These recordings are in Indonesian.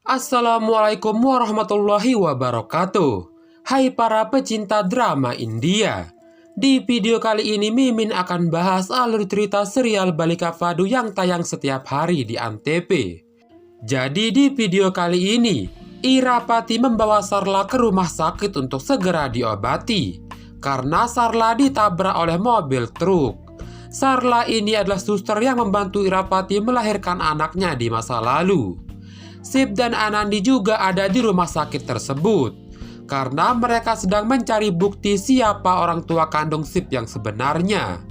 Assalamualaikum warahmatullahi wabarakatuh. Hai para pecinta drama India. Di video kali ini Mimin akan bahas alur cerita serial Balika Fadu yang tayang setiap hari di Antv. Jadi di video kali ini, Irapati membawa Sarla ke rumah sakit untuk segera diobati karena Sarla ditabrak oleh mobil truk. Sarla ini adalah suster yang membantu Irapati melahirkan anaknya di masa lalu. Sip dan Anandi juga ada di rumah sakit tersebut karena mereka sedang mencari bukti siapa orang tua kandung Sip yang sebenarnya.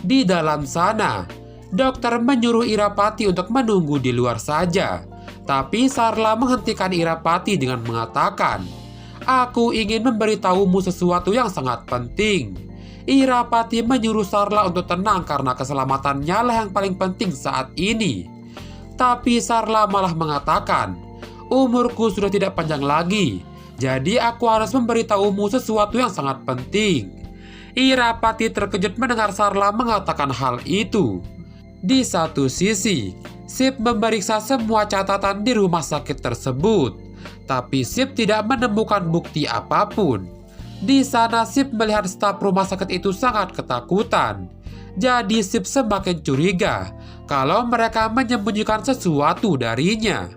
Di dalam sana, dokter menyuruh Irapati untuk menunggu di luar saja, tapi Sarla menghentikan Irapati dengan mengatakan, "Aku ingin memberitahumu sesuatu yang sangat penting." Irapati menyuruh Sarla untuk tenang karena keselamatannya lah yang paling penting saat ini. Tapi Sarla malah mengatakan, "Umurku sudah tidak panjang lagi, jadi aku harus memberitahumu sesuatu yang sangat penting." Irapati terkejut mendengar Sarla mengatakan hal itu. Di satu sisi, Sip memeriksa semua catatan di rumah sakit tersebut, tapi Sip tidak menemukan bukti apapun. Di sana Sip melihat staf rumah sakit itu sangat ketakutan. Jadi Sip semakin curiga kalau mereka menyembunyikan sesuatu darinya.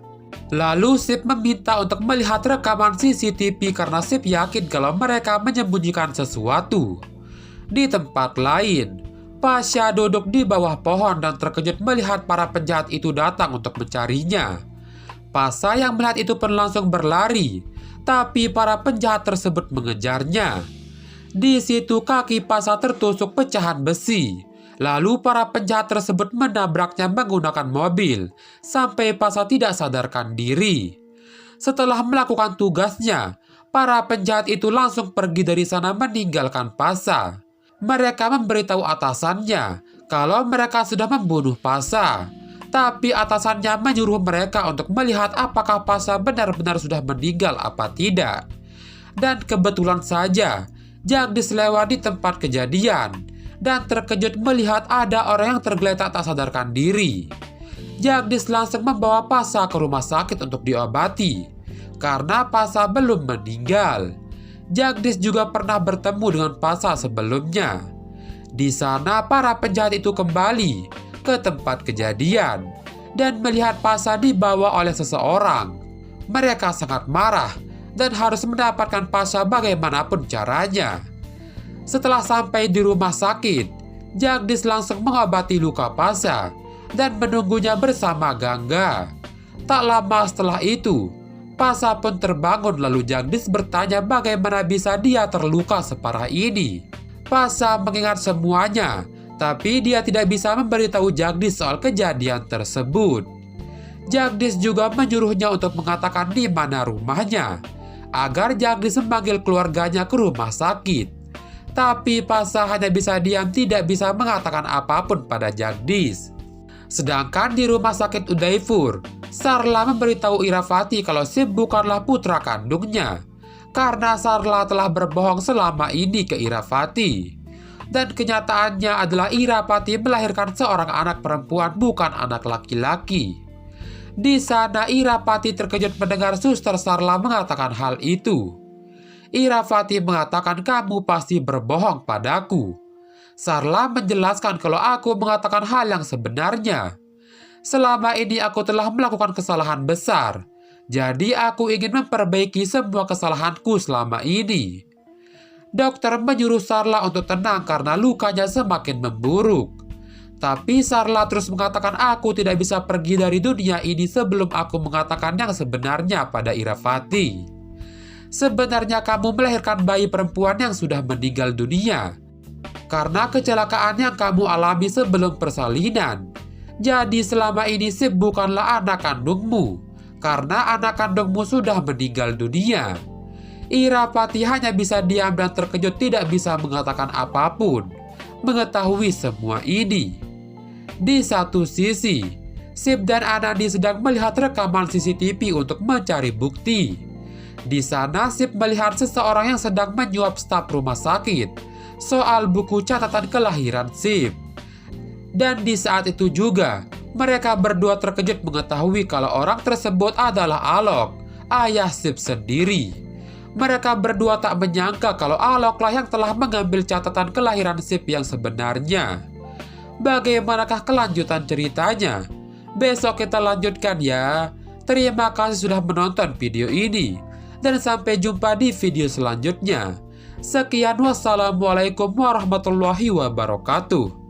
Lalu Sip meminta untuk melihat rekaman CCTV karena Sip yakin kalau mereka menyembunyikan sesuatu. Di tempat lain, Pasha duduk di bawah pohon dan terkejut melihat para penjahat itu datang untuk mencarinya. Pasha yang melihat itu pun langsung berlari, tapi para penjahat tersebut mengejarnya. Di situ kaki Pasha tertusuk pecahan besi. Lalu para penjahat tersebut menabraknya menggunakan mobil sampai Pasha tidak sadarkan diri. Setelah melakukan tugasnya, para penjahat itu langsung pergi dari sana meninggalkan Pasha. Mereka memberitahu atasannya kalau mereka sudah membunuh Pasha. Tapi atasannya menyuruh mereka untuk melihat apakah Pasha benar-benar sudah meninggal apa tidak. Dan kebetulan saja, Jagdish lewat di tempat kejadian dan terkejut melihat ada orang yang tergeletak tak sadarkan diri. Jagdish langsung membawa Pasha ke rumah sakit untuk diobati karena Pasha belum meninggal. Jagdish juga pernah bertemu dengan Pasha sebelumnya. Di sana para penjahat itu kembali ke tempat kejadian dan melihat Pasha dibawa oleh seseorang. Mereka sangat marah dan harus mendapatkan Pasha bagaimanapun caranya. Setelah sampai di rumah sakit, Jagdish langsung mengobati luka Pasha dan menunggunya bersama Gangga. Tak lama setelah itu, Pasha pun terbangun lalu Jagdish bertanya bagaimana bisa dia terluka separah ini. Pasha mengingat semuanya, tapi dia tidak bisa memberitahu Jagdish soal kejadian tersebut. Jagdish juga menyuruhnya untuk mengatakan di mana rumahnya, agar Jagdish memanggil keluarganya ke rumah sakit. Tapi Pasha hanya bisa diam, tidak bisa mengatakan apapun pada Jagdish. Sedangkan di rumah sakit Udaipur, Sarla memberitahu Irapati kalau Sip bukanlah putra kandungnya, karena Sarla telah berbohong selama ini ke Irapati. Dan kenyataannya adalah Irapati melahirkan seorang anak perempuan, bukan anak laki-laki. Di sana Irapati terkejut mendengar suster Sarla mengatakan hal itu. Irapati mengatakan, "Kamu pasti berbohong padaku." Sarla menjelaskan kalau aku mengatakan hal yang sebenarnya. "Selama ini aku telah melakukan kesalahan besar, jadi aku ingin memperbaiki semua kesalahanku selama ini." Dokter menyuruh Sarla untuk tenang karena lukanya semakin memburuk. Tapi Sarla terus mengatakan, "Aku tidak bisa pergi dari dunia ini sebelum aku mengatakan yang sebenarnya pada Irapati. Sebenarnya kamu melahirkan bayi perempuan yang sudah meninggal dunia karena kecelakaan yang kamu alami sebelum persalinan. Jadi selama ini Sip bukanlah anak kandungmu, karena anak kandungmu sudah meninggal dunia." Irapati hanya bisa diam dan terkejut, tidak bisa mengatakan apapun mengetahui semua ini. Di satu sisi, Sip dan Anandi sedang melihat rekaman CCTV untuk mencari bukti. Di sana Sip melihat seseorang yang sedang menyuap staf rumah sakit soal buku catatan kelahiran Sip. Dan di saat itu juga, Mereka berdua terkejut mengetahui kalau orang tersebut adalah Alok, ayah Sip sendiri. Mereka berdua tak menyangka kalau Aloklah yang telah mengambil catatan kelahiran Sip yang sebenarnya. Bagaimanakah kelanjutan ceritanya? Besok kita lanjutkan ya. Terima kasih sudah menonton video ini. Dan sampai jumpa di video selanjutnya. Sekian, wassalamualaikum warahmatullahi wabarakatuh.